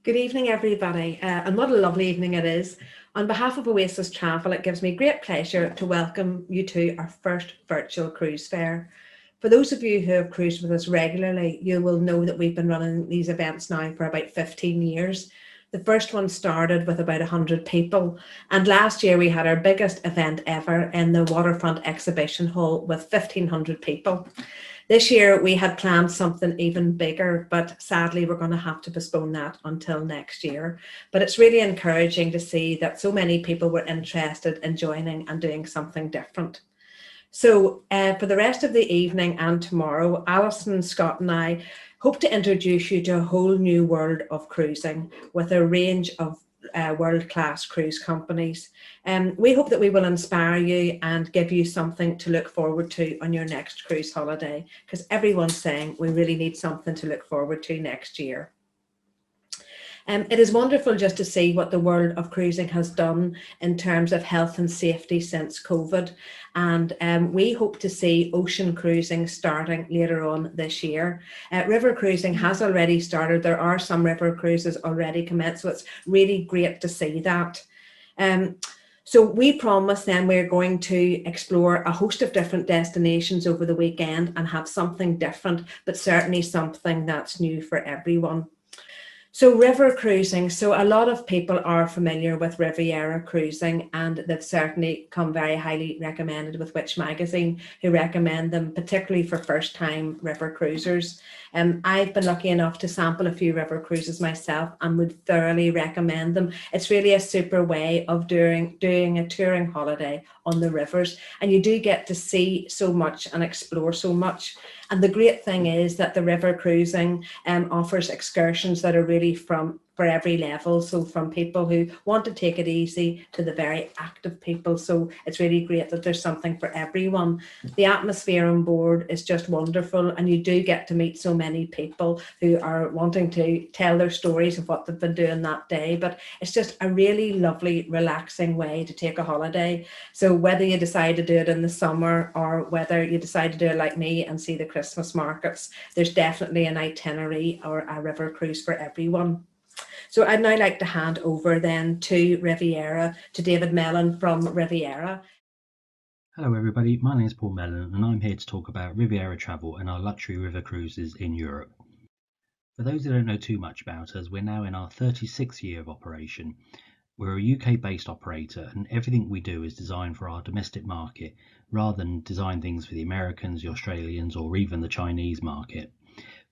Good evening, everybody, and what a lovely evening it is. On behalf of Oasis Travel, it gives me great pleasure to welcome you to our first virtual cruise fair. For those of you who have cruised with us regularly, you will know that we've been running these events now for about 15 years. The first one started with about 100 people, and last year we had our biggest event ever in the Waterfront Exhibition Hall with 1,500 people. This year we had planned something even bigger, but sadly we're going to have to postpone that until next year. But it's really encouraging to see that so many people were interested in joining and doing something different. So for the rest of the evening and tomorrow, Alison, Scott and I hope to introduce you to a whole new world of cruising with a range of world-class cruise companies. We hope that we will inspire you and give you something to look forward to on your next cruise holiday, because everyone's saying we really need something to look forward to next year. It is wonderful just to see what the world of cruising has done in terms of health and safety since COVID. And we hope to see ocean cruising starting later on this year. River cruising has already started. There are some river cruises already commenced, so it's really great to see that. So we promise then we're going to explore a host of different destinations over the weekend and have something different, but certainly something that's new for everyone. So river cruising, so a lot of people are familiar with Riviera cruising, and they've certainly come very highly recommended with Which Magazine, who recommend them particularly for first time river cruisers. I've been lucky enough to sample a few river cruises myself and would thoroughly recommend them. It's really a super way of doing a touring holiday on the rivers, and you do get to see so much and explore so much. And the great thing is that the river cruising offers excursions that are really for every level. So from people who want to take it easy to the very active people. So it's really great that there's something for everyone. The atmosphere on board is just wonderful, and you do get to meet so many people who are wanting to tell their stories of what they've been doing that day. But it's just a really lovely, relaxing way to take a holiday. So whether you decide to do it in the summer or whether you decide to do it like me and see the Christmas markets, there's definitely an itinerary or a river cruise for everyone. So I'd now like to hand over then to Riviera, to David Mellon from Riviera. Hello everybody, my name is Paul Mellon and I'm here to talk about Riviera Travel and our luxury river cruises in Europe. For those who don't know too much about us, we're now in our 36th year of operation. We're a UK-based operator and everything we do is designed for our domestic market rather than design things for the Americans, the Australians or even the Chinese market.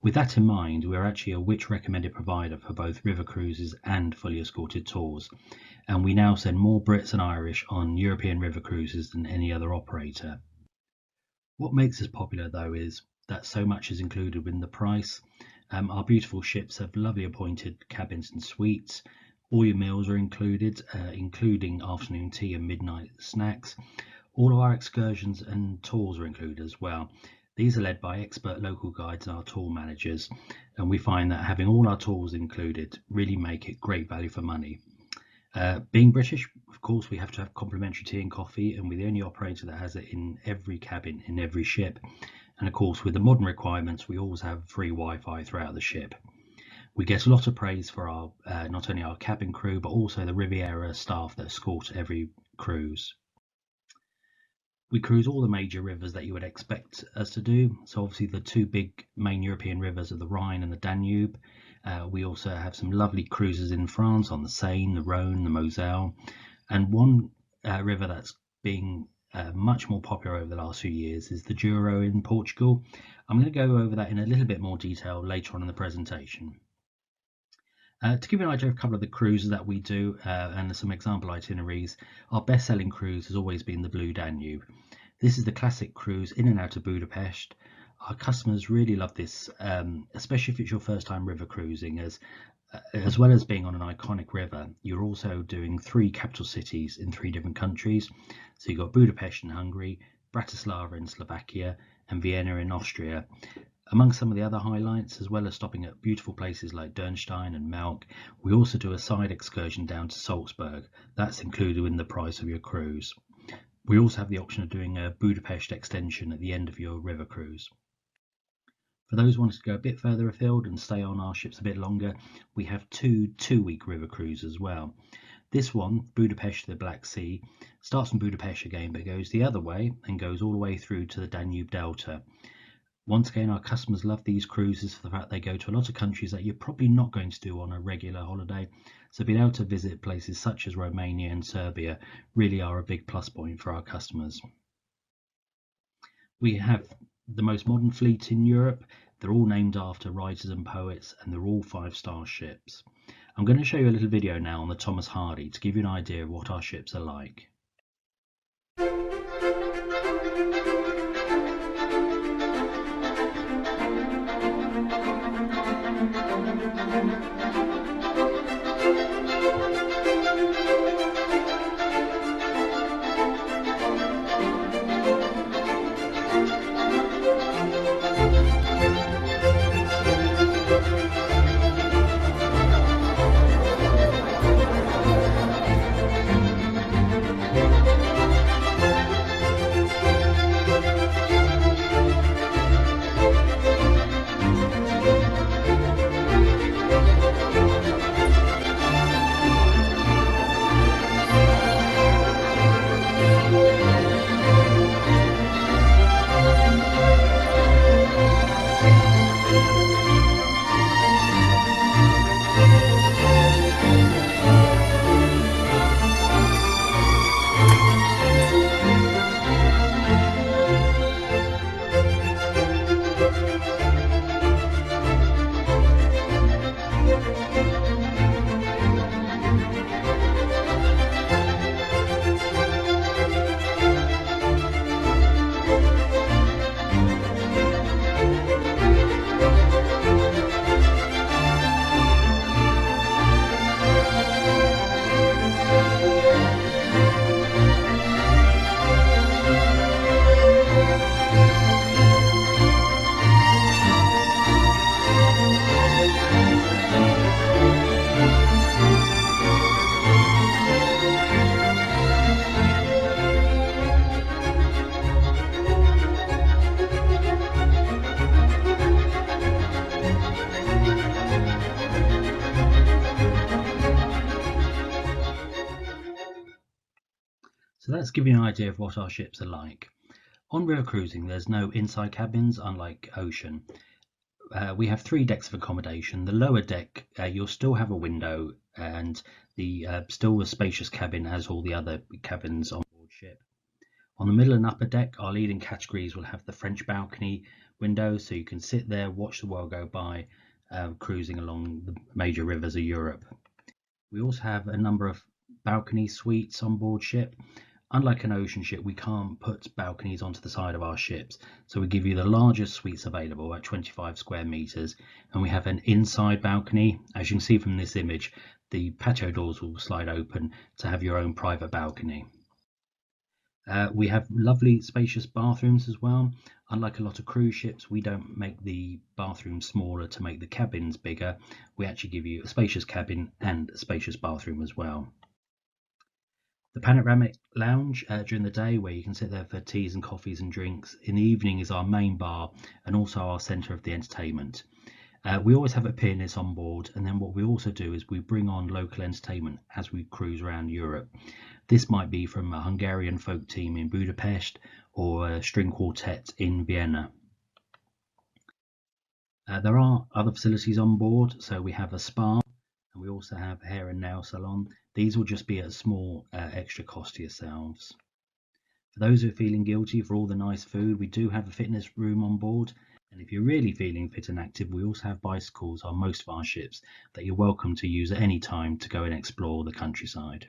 With that in mind, we're actually a Which recommended provider for both river cruises and fully escorted tours, and we now send more Brits and Irish on European river cruises than any other operator. What makes us popular though is that so much is included in the price. Our beautiful ships have lovely appointed cabins and suites. All your meals are included, including afternoon tea and midnight snacks. All of our excursions and tours are included as well. These are led by expert local guides and our tour managers, and we find that having all our tours included really make it great value for money. Being British, of course, we have to have complimentary tea and coffee, and we're the only operator that has it in every cabin, in every ship. And of course, with the modern requirements, we always have free Wi-Fi throughout the ship. We get a lot of praise for our not only our cabin crew, but also the Riviera staff that escort every cruise. We cruise all the major rivers that you would expect us to do. So obviously the two big main European rivers are the Rhine and the Danube. We also have some lovely cruises in France on the Seine, the Rhone, the Moselle. And one river that's being much more popular over the last few years is the Douro in Portugal. I'm going to go over that in a little bit more detail later on in the presentation. To give you an idea of a couple of the cruises that we do and some example itineraries, our best-selling cruise has always been the Blue Danube. This is the classic cruise in and out of Budapest. Our customers really love this, especially if it's your first time river cruising, as well as being on an iconic river, you're also doing 3 capital cities in 3 different countries. So you've got Budapest in Hungary, Bratislava in Slovakia, and Vienna in Austria. Among some of the other highlights, as well as stopping at beautiful places like Dürnstein and Melk, we also do a side excursion down to Salzburg. That's included in the price of your cruise. We also have the option of doing a Budapest extension at the end of your river cruise. For those wanting to go a bit further afield and stay on our ships a bit longer, we have two-week river cruises as well. This one, Budapest to the Black Sea, starts from Budapest again but goes the other way and goes all the way through to the Danube Delta. Once again, our customers love these cruises for the fact they go to a lot of countries that you're probably not going to do on a regular holiday. So being able to visit places such as Romania and Serbia really are a big plus point for our customers. We have the most modern fleet in Europe. They're all named after writers and poets, and they're all 5-star ships. I'm going to show you a little video now on the Thomas Hardy to give you an idea of what our ships are like. So that's giving you an idea of what our ships are like. On river cruising, there's no inside cabins, unlike ocean. We have 3 decks of accommodation. The lower deck, you'll still have a window, and still a spacious cabin as all the other cabins on board ship. On the middle and upper deck, our leading categories will have the French balcony window, so you can sit there, watch the world go by, cruising along the major rivers of Europe. We also have a number of balcony suites on board ship. Unlike an ocean ship, we can't put balconies onto the side of our ships, so we give you the largest suites available at 25 square meters, and we have an inside balcony. As you can see from this image, the patio doors will slide open to have your own private balcony. We have lovely spacious bathrooms as well. Unlike a lot of cruise ships, we don't make the bathrooms smaller to make the cabins bigger. We actually give you a spacious cabin and a spacious bathroom as well. The Panoramic Lounge during the day, where you can sit there for teas and coffees and drinks. In the evening is our main bar and also our centre of the entertainment. We always have a pianist on board, and then what we also do is we bring on local entertainment as we cruise around Europe. This might be from a Hungarian folk team in Budapest or a string quartet in Vienna. There are other facilities on board, so we have a spa, and we also have hair and nail salon. These will just be at a small extra cost to yourselves. For those who are feeling guilty for all the nice food, we do have a fitness room on board, and if you're really feeling fit and active, we also have bicycles on most of our ships that you're welcome to use at any time to go and explore the countryside.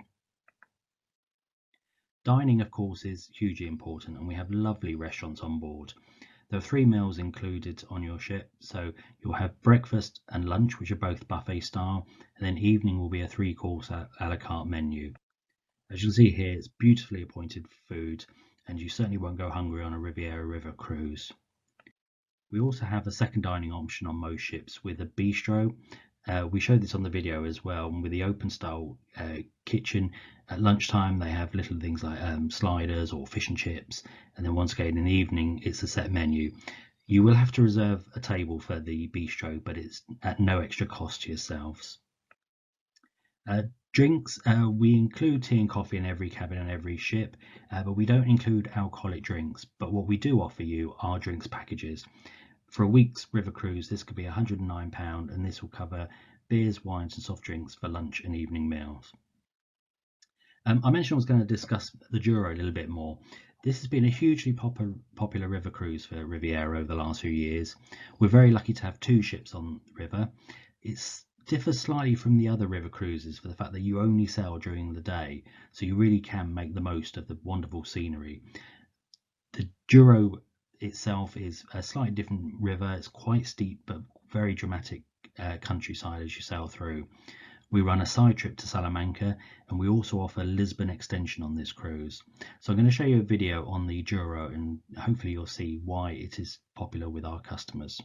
Dining, of course, is hugely important, and we have lovely restaurants on board. There are 3 meals included on your ship, so you'll have breakfast and lunch, which are both buffet style, and then evening will be a 3-course a la carte menu. As you can see here, it's beautifully appointed food, and you certainly won't go hungry on a Riviera River cruise. We also have a second dining option on most ships with a bistro. We showed this on the video as well, with the open style kitchen. At lunchtime they have little things like sliders or fish and chips, and then once again in the evening it's a set menu. You will have to reserve a table for the bistro, but it's at no extra cost to yourselves. Drinks, we include tea and coffee in every cabin and every ship, but we don't include alcoholic drinks. But what we do offer you are drinks packages. For a week's river cruise, this could be £109, and this will cover beers, wines, and soft drinks for lunch and evening meals. I mentioned I was going to discuss the Douro a little bit more. This has been a hugely popular river cruise for Riviera over the last few years. We're very lucky to have 2 ships on the river. It differs slightly from the other river cruises for the fact that you only sail during the day, so you really can make the most of the wonderful scenery. The Douro itself is a slightly different river. It's quite steep but very dramatic countryside as you sail through. We run a side trip to Salamanca, and we also offer Lisbon extension on this cruise. So I'm going to show you a video on the Douro, and hopefully you'll see why it is popular with our customers.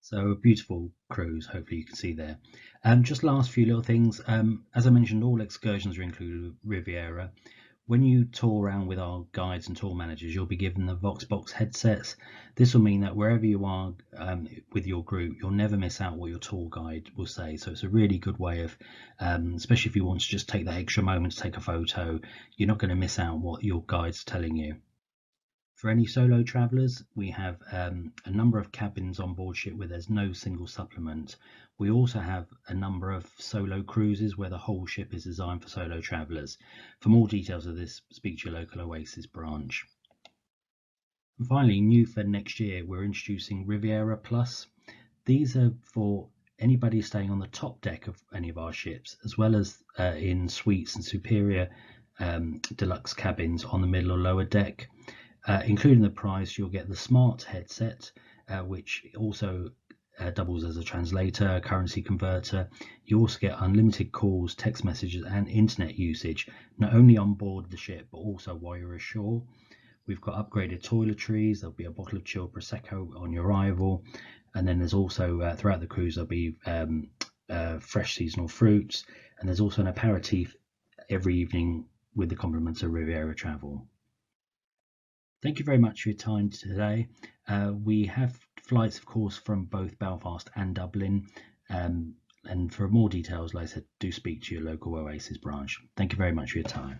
So a beautiful cruise, hopefully you can see there. Just last few little things. As I mentioned, all excursions are included with Riviera. When you tour around with our guides and tour managers, you'll be given the VoxBox headsets. This will mean that wherever you are with your group, you'll never miss out what your tour guide will say. So it's a really good way of, especially if you want to just take that extra moment to take a photo, you're not going to miss out what your guide's telling you. For any solo travellers, we have a number of cabins on board ship where there's no single supplement. We also have a number of solo cruises where the whole ship is designed for solo travellers. For more details of this, speak to your local Oasis branch. And finally, new for next year, we're introducing Riviera Plus. These are for anybody staying on the top deck of any of our ships, as well as in suites and superior deluxe cabins on the middle or lower deck. Including the price, you'll get the smart headset, which also doubles as a translator, a currency converter. You also get unlimited calls, text messages, and internet usage, not only on board the ship, but also while you're ashore. We've got upgraded toiletries. There'll be a bottle of chilled Prosecco on your arrival. And then there's also, throughout the cruise, there'll be fresh seasonal fruits. And there's also an aperitif every evening with the compliments of Riviera Travel. Thank you very much for your time today. We have flights, of course, from both Belfast and Dublin. And for more details, like I said, do speak to your local Oasis branch. Thank you very much for your time.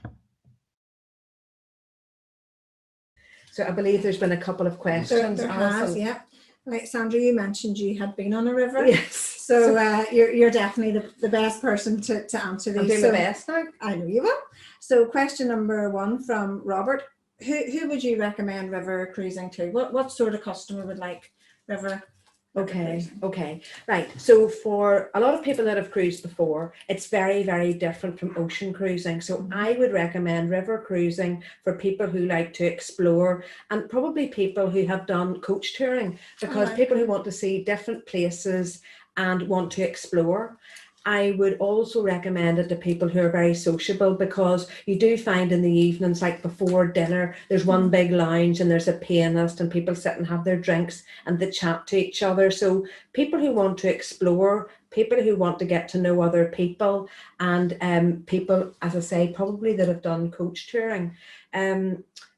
So I believe there's been a couple of questions. There has, yeah. Like Sandra, you mentioned you had been on a river. Yes. So you're definitely the best person to answer these. I'm doing my best now. I know you will. So question number 1 from Robert. Who would you recommend river cruising to? What sort of customer would like river? Okay. Right. So for a lot of people that have cruised before, it's very, very different from ocean cruising. So I would recommend river cruising for people who like to explore, and probably people who have done coach touring, because people who want to see different places and want to explore. I would also recommend it to people who are very sociable, because you do find in the evenings, like before dinner, there's one big lounge and there's a pianist and people sit and have their drinks and they chat to each other. So people who want to explore, people who want to get to know other people, and people, as I say, probably that have done coach touring.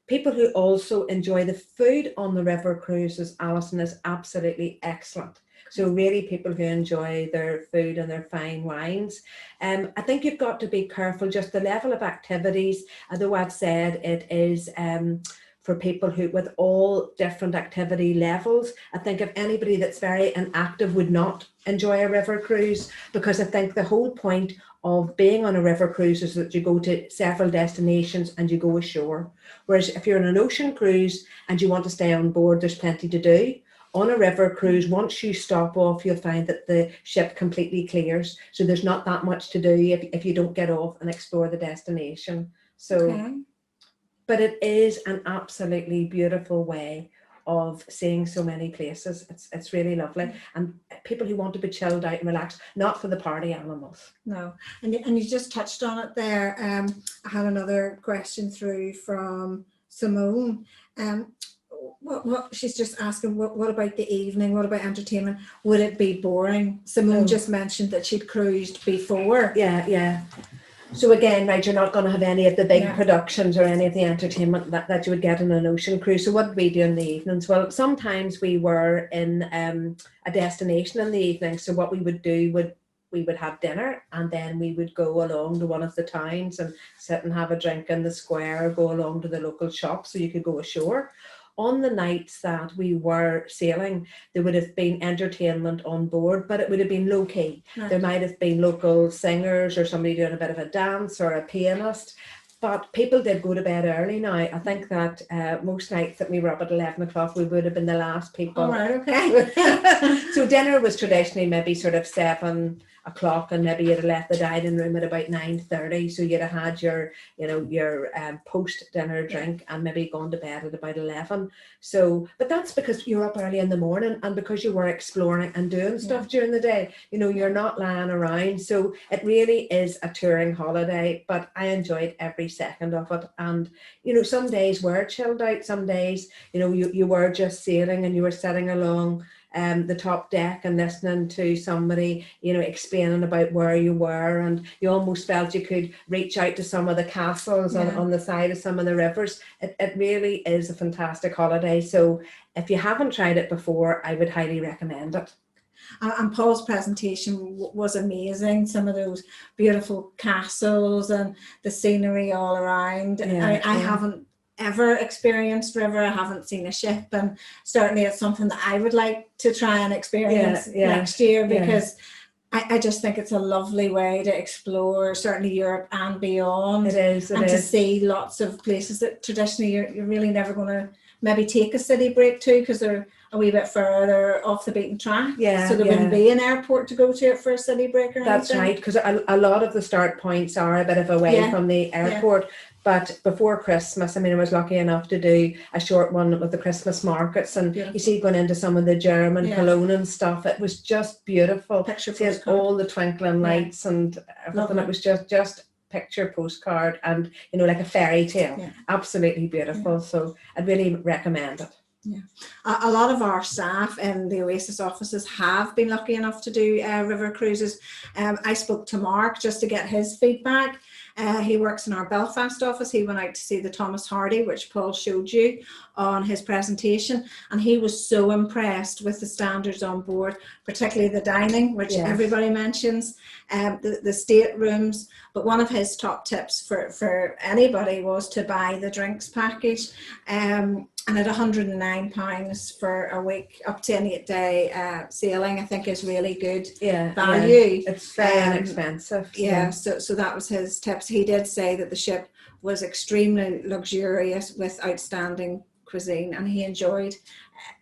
People who also enjoy the food on the river cruises, Alison, is absolutely excellent. So really people who enjoy their food and their fine wines. I think you've got to be careful, just the level of activities, although I've said it is for people who, with all different activity levels. I think if anybody that's very inactive would not enjoy a river cruise, because I think the whole point of being on a river cruise is that you go to several destinations and you go ashore. Whereas if you're on an ocean cruise and you want to stay on board, there's plenty to do. On a river cruise, once you stop off, you'll find that the ship completely clears. So there's not that much to do if you don't get off and explore the destination. So, but it is an absolutely beautiful way of seeing so many places. It's really lovely. And people who want to be chilled out and relaxed, not for the party animals. No, and you just touched on it there. I had another question through from Simone. What she's just asking, what about the evening? What about entertainment? Would it be boring? Simone just mentioned that she'd cruised before. Yeah. So again, right, you're not going to have any of the big productions or any of the entertainment that you would get in an ocean cruise. So what did we do in the evenings? Well, sometimes we were in a destination in the evening. So what we would do we would have dinner, and then we would go along to one of the towns and sit and have a drink in the square, or go along to the local shop so you could go ashore. On the nights that we were sailing, there would have been entertainment on board, but it would have been low key. Right. There might have been local singers or somebody doing a bit of a dance or a pianist, but people did go to bed early now. I think that most nights that we were up at 11 o'clock, we would have been the last people. All right, okay. So dinner was traditionally maybe sort of 7 o'clock, and maybe you'd have left the dining room at about 9:30. So you'd have had your post dinner drink and maybe gone to bed at about 11. So, but that's because you're up early in the morning and because you were exploring and doing stuff during the day. You're not lying around. So it really is a touring holiday, but I enjoyed every second of it. And some days were chilled out. Some days you were just sailing and you were sitting along the top deck and listening to somebody explaining about where you were, and you almost felt you could reach out to some of the castles on the side of some of the rivers. It really is a fantastic holiday. So if you haven't tried it before, I would highly recommend it. And Paul's presentation was amazing. Some of those beautiful castles and the scenery all around. I haven't ever experienced river. I haven't seen a ship, and certainly it's something that I would like to try and experience next year, because I just think it's a lovely way to explore certainly Europe and beyond. It is. To see lots of places that traditionally you're really never going to maybe take a city break too, because they're a wee bit further off the beaten track. Yeah, so there wouldn't be an airport to go to it for a city break or That's anything. right, because a lot of the start points are a bit of away from the airport. But before Christmas, I mean, I was lucky enough to do a short one with the Christmas markets, and you see going into some of the German Cologne and stuff. It was just beautiful. Picture all the twinkling lights and everything. It was just picture postcard, and you know, like a fairy tale. Absolutely beautiful. So I'd really recommend it. Yeah, a lot of our staff in the Oasis offices have been lucky enough to do river cruises. I spoke to Mark just to get his feedback. He works in our Belfast office. He went out to see the Thomas Hardy, which Paul showed you on his presentation, and he was so impressed with the standards on board, particularly the dining, which everybody mentions, the staterooms. But one of his top tips for anybody was to buy the drinks package. And at £109 for a week, up to an 8-day sailing, I think is really good value. It's very inexpensive. So that was his tips. He did say that the ship was extremely luxurious with outstanding cuisine, and he enjoyed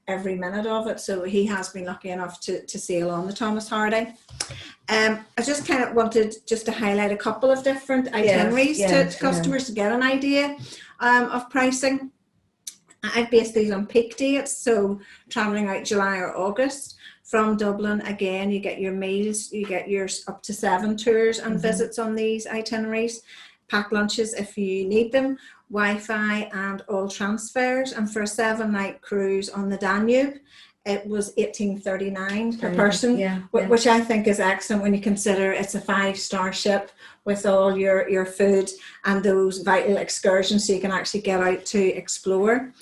every minute of it. So he has been lucky enough to sail on the Thomas Hardy. I just kind of wanted just to highlight a couple of different itineraries to customers to get an idea of pricing. I've based these on peak dates, so travelling out July or August. From Dublin, again, you get your meals, you get your up to 7 tours and visits on these itineraries, packed lunches if you need them, Wi-Fi and all transfers. And for a 7-night cruise on the Danube, it was $18.39 per person, which I think is excellent when you consider it's a 5-star ship with all your food and those vital excursions, so you can actually get out to explore.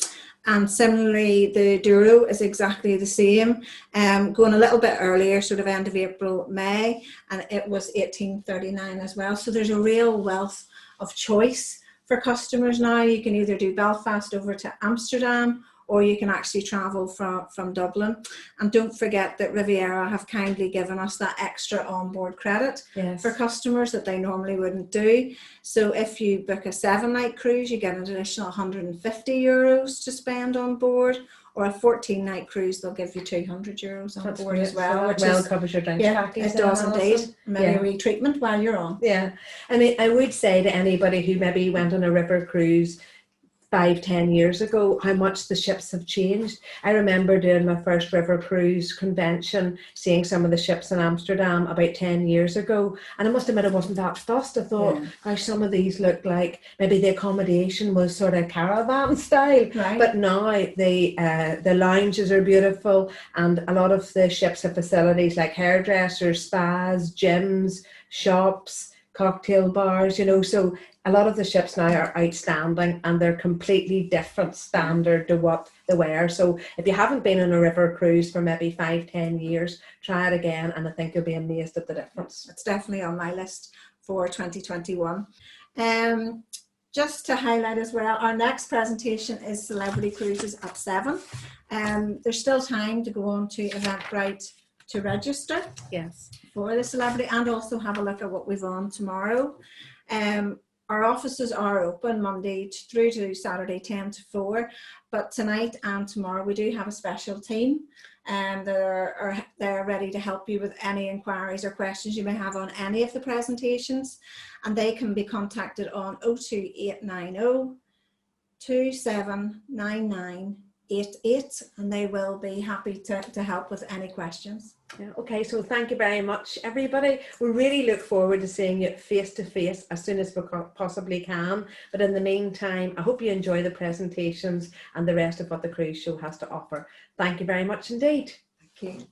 And similarly, the Douro is exactly the same, going a little bit earlier, sort of end of April, May, and it was $18.39 as well. So there's a real wealth of choice for customers now. You can either do Belfast over to Amsterdam, or you can actually travel from Dublin. And don't forget that Riviera have kindly given us that extra onboard credit for customers that they normally wouldn't do. So if you book a 7-night cruise, you get an additional €150 to spend on board, or a 14-night cruise, they'll give you €200 on board as well. Which covers your drinks package. It does indeed. Maybe a retreatment while you're on. Yeah, and I would say to anybody who maybe went on a river cruise 5-10 years ago, how much the ships have changed. I remember doing my first river cruise convention, seeing some of the ships in Amsterdam about 10 years ago, and I must admit I wasn't that fussed. I thought, gosh, some of these look like maybe the accommodation was sort of caravan style, but now the lounges are beautiful, and a lot of the ships have facilities like hairdressers, spas, gyms, shops, cocktail bars, you know, so a lot of the ships now are outstanding, and they're completely different standard to what they were. So if you haven't been on a river cruise for maybe 5-10 years, try it again, and I think you'll be amazed at the difference. It's definitely on my list for 2021. Just to highlight as well, our next presentation is Celebrity Cruises at 7. There's still time to go on to Eventbrite to register for the Celebrity, and also have a look at what we've on tomorrow. Our offices are open Monday through to Saturday 10 to 4, but tonight and tomorrow we do have a special team, and they're ready to help you with any inquiries or questions you may have on any of the presentations, and they can be contacted on 02890 279988, and they will be happy to help with any questions. Okay, so thank you very much, everybody. We really look forward to seeing you face to face as soon as we possibly can. But in the meantime, I hope you enjoy the presentations and the rest of what the cruise show has to offer. Thank you very much indeed. Thank you.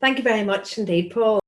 Thank you very much indeed, Paul.